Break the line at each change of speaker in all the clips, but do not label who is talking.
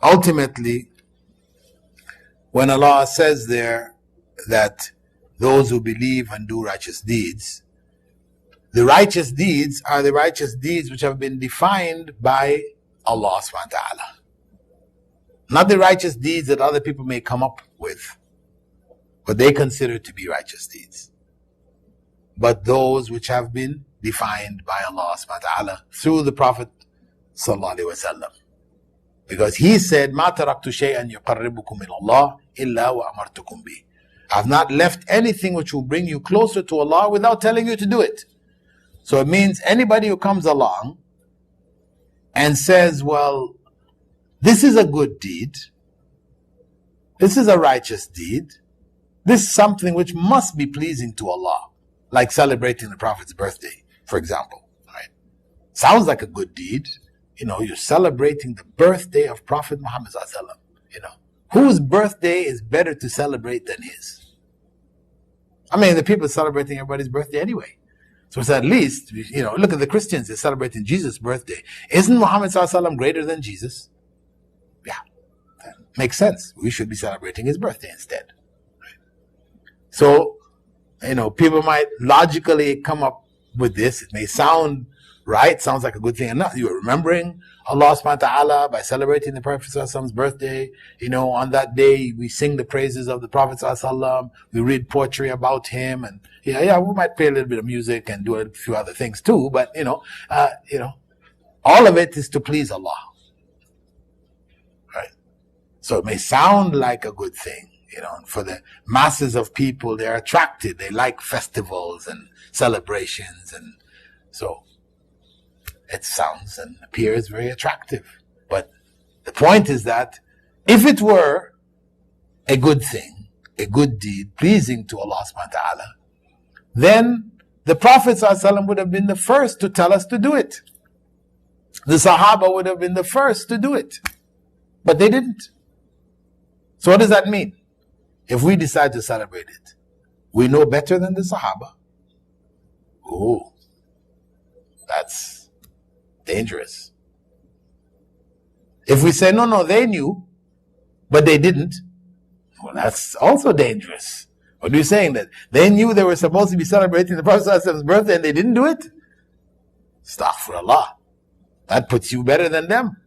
ultimately, when Allah says there that those who believe and do righteous deeds, the righteous deeds are the righteous deeds which have been defined by Allah subhanahu wa ta'ala. Not the righteous deeds that other people may come up with, but they consider to be righteous deeds. But those which have been defined by Allah subhanahu wa ta'ala through the Prophet sallallahu alaihi wasallam. Because he said, مَا تَرَكْتُ شَيْئًا يُقَرِّبُكُمْ إِلَى اللَّهِ إِلَّا وَأَمَرْتُكُمْ بِهِ. I've not left anything which will bring you closer to Allah without telling you to do it. So it means anybody who comes along and says, well, this is a good deed, this is a righteous deed, this is something which must be pleasing to Allah, like celebrating the Prophet's birthday, for example. Right? Sounds like a good deed. You're celebrating the birthday of Prophet Muhammad sallallahu alaihi wasallam. Whose birthday is better to celebrate than his? I mean, the people are celebrating everybody's birthday anyway. So it's at least, look at the Christians, they're celebrating Jesus' birthday. Isn't Muhammad sallallahu alaihi wasallam greater than Jesus? Yeah, that makes sense. We should be celebrating his birthday instead. Right? So, people might logically come up with this. It may sound right, sounds like a good thing. And you're remembering Allah subhanahu wa ta'ala by celebrating the Prophet sallallahu alaihi wasallam's birthday. On that day, we sing the praises of the Prophet sallallahu alaihi wasallam. We read poetry about him. And we might play a little bit of music and do a few other things too. But, all of it is to please Allah. Right? So it may sound like a good thing. For the masses of people, they're attracted. They like festivals and celebrations. And so it sounds and appears very attractive. But the point is that if it were a good thing, a good deed, pleasing to Allah subhanahu wa ta'ala, then the Prophet sallallahu alaihi wasallam would have been the first to tell us to do it. The Sahaba would have been the first to do it. But they didn't. So what does that mean? If we decide to celebrate it, we know better than the Sahaba. Oh, that's dangerous. If we say, no, they knew, but they didn't, well, that's also dangerous. What are you saying? That they knew they were supposed to be celebrating the Prophet's birthday and they didn't do it? Astaghfirullah. That puts you better than them.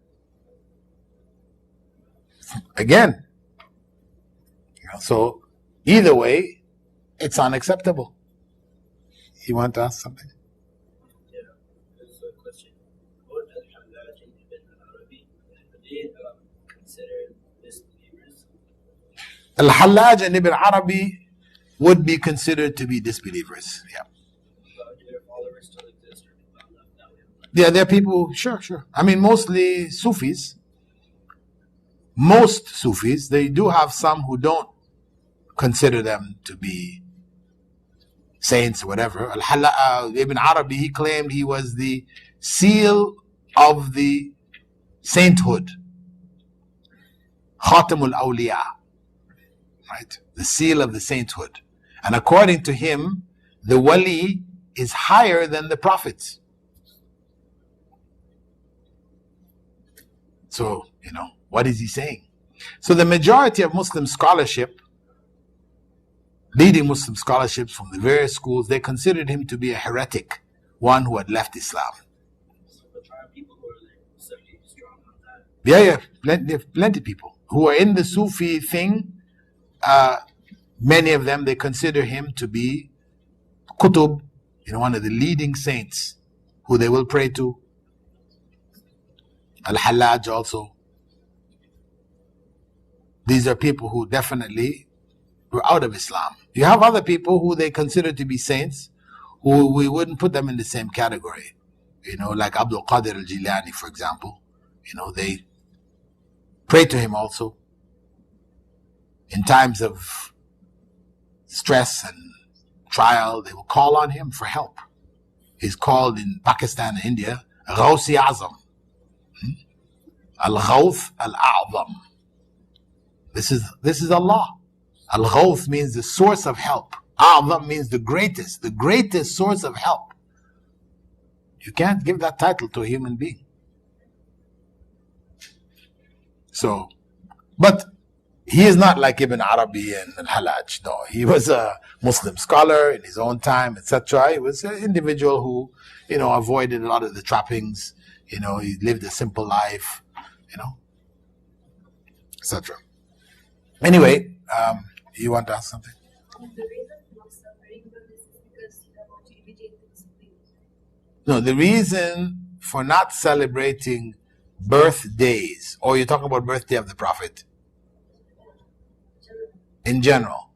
Again. So, either way, it's unacceptable. You want to ask something?
Yeah, there's a question. What Al-Hallaj and Ibn Arabi, were they considered disbelievers?
Al-Hallaj and Ibn Arabi would be considered to be disbelievers. Yeah.
Do their followers still exist?
Yeah, they're people, sure. I mean, mostly Sufis. Most Sufis, they do have some who don't consider them to be saints or whatever. Ibn Arabi, he claimed he was the seal of the sainthood. Khatamul Awliya. Right? The seal of the sainthood. And according to him, the wali is higher than the prophets. So, what is he saying? So the majority of Muslim scholarship, leading Muslim scholarships from the various schools, they considered him to be a heretic, one who had left Islam.
So there are people who are certainly strong on that.
Yeah, plenty of people who are in the Sufi thing. Many of them, they consider him to be Qutub, one of the leading saints who they will pray to. Al-Hallaj also. These are people who definitely were out of Islam. You have other people who they consider to be saints, who we wouldn't put them in the same category. Like Abdul Qadir al-Jilani, for example. They pray to him also. In times of stress and trial, they will call on him for help. He's called in Pakistan and India, Ghawsi Azam. Al-Ghawth Al-A'zam. This is Allah. Al-Ghawth means the source of help. A'zam means the greatest source of help. You can't give that title to a human being. So, but he is not like Ibn Arabi and Al-Halaj. No, he was a Muslim scholar in his own time, etc. He was an individual who, avoided a lot of the trappings. He lived a simple life, etc. Anyway, you want to ask something?
The reason for suffering from this is because you are going to imitate the disbelievers.
No, the reason for not celebrating birthdays, or you're talking about birthday of the Prophet in general,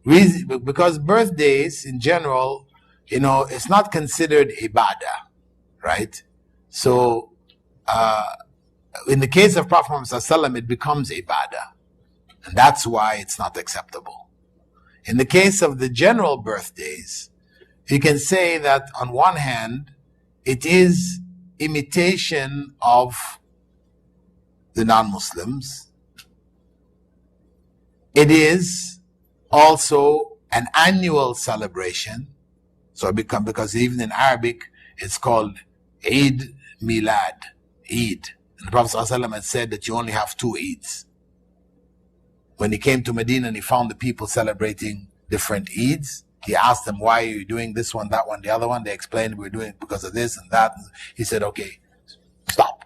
because birthdays in general, it's not considered ibadah, right? So, in the case of Prophet Muhammad ﷺ, it becomes ibadah, and that's why it's not acceptable. In the case of the general birthdays, you can say that on one hand, it is imitation of the non-Muslims. It is also an annual celebration. So because even in Arabic, it's called Eid Milad, Eid. And the Prophet ﷺ had said that you only have 2 Eids. When he came to Medina and he found the people celebrating different Eids, he asked them, why are you doing this one, that one, the other one? They explained, we're doing it because of this and that. He said, okay, stop.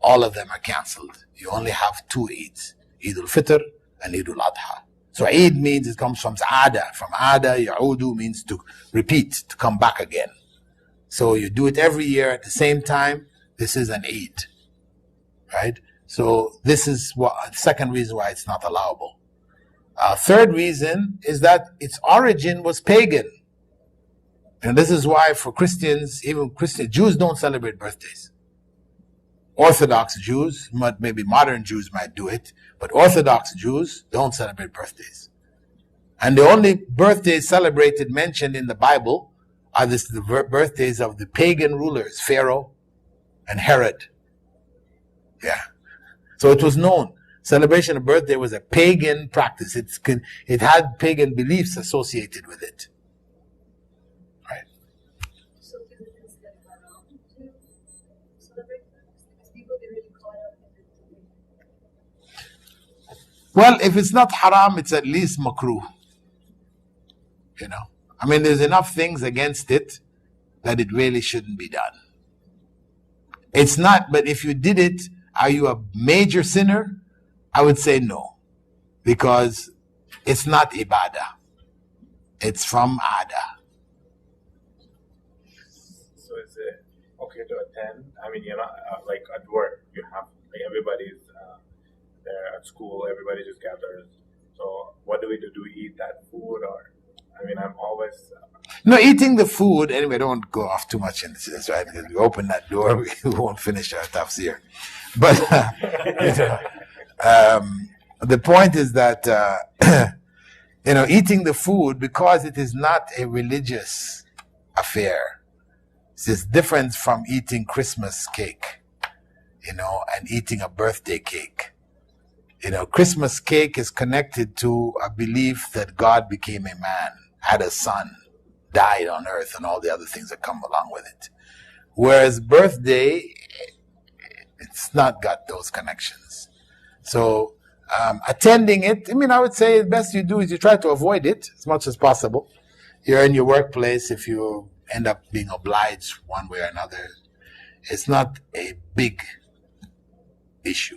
All of them are cancelled. You only have 2 Eids, Eid al-Fitr and Eid al-Adha. So Eid means, it comes from Ada. From Ada, Ya'udu means to repeat, to come back again. So you do it every year at the same time. This is an Eid, right? So this is second reason why it's not allowable. Third reason is that its origin was pagan. And this is why for Christians, even Jews don't celebrate birthdays. Orthodox Jews, maybe modern Jews might do it, but Orthodox Jews don't celebrate birthdays. And the only birthdays celebrated mentioned in the Bible are the birthdays of the pagan rulers, Pharaoh and Herod. Yeah. So it was known. Celebration of birthday was a pagan practice. It had pagan beliefs associated with it. Right.
So is it considered haram to celebrate that? Because people get really caught up in it.
Well, if it's not haram, it's at least makruh. I mean, there's enough things against it that it really shouldn't be done. It's not, but if you did it, are you a major sinner? I would say no, because it's not ibadah. It's from ada.
So is it okay to attend? I mean, like at work, you have everybody's there at school, everybody just gathers. So what do we do? Do we eat that food, or? I mean, I'm always...
No, eating the food, anyway, don't go off too much into this, right? Because we open that door, we won't finish our tafsir. But, the point is that, eating the food, because it is not a religious affair, it's different from eating Christmas cake, and eating a birthday cake. Christmas cake is connected to a belief that God became a man, had a son, died on earth, and all the other things that come along with it. Whereas birthday, it's not got those connections. So attending it, I would say the best you do is you try to avoid it as much as possible. You're in your workplace, if you end up being obliged one way or another, it's not a big issue.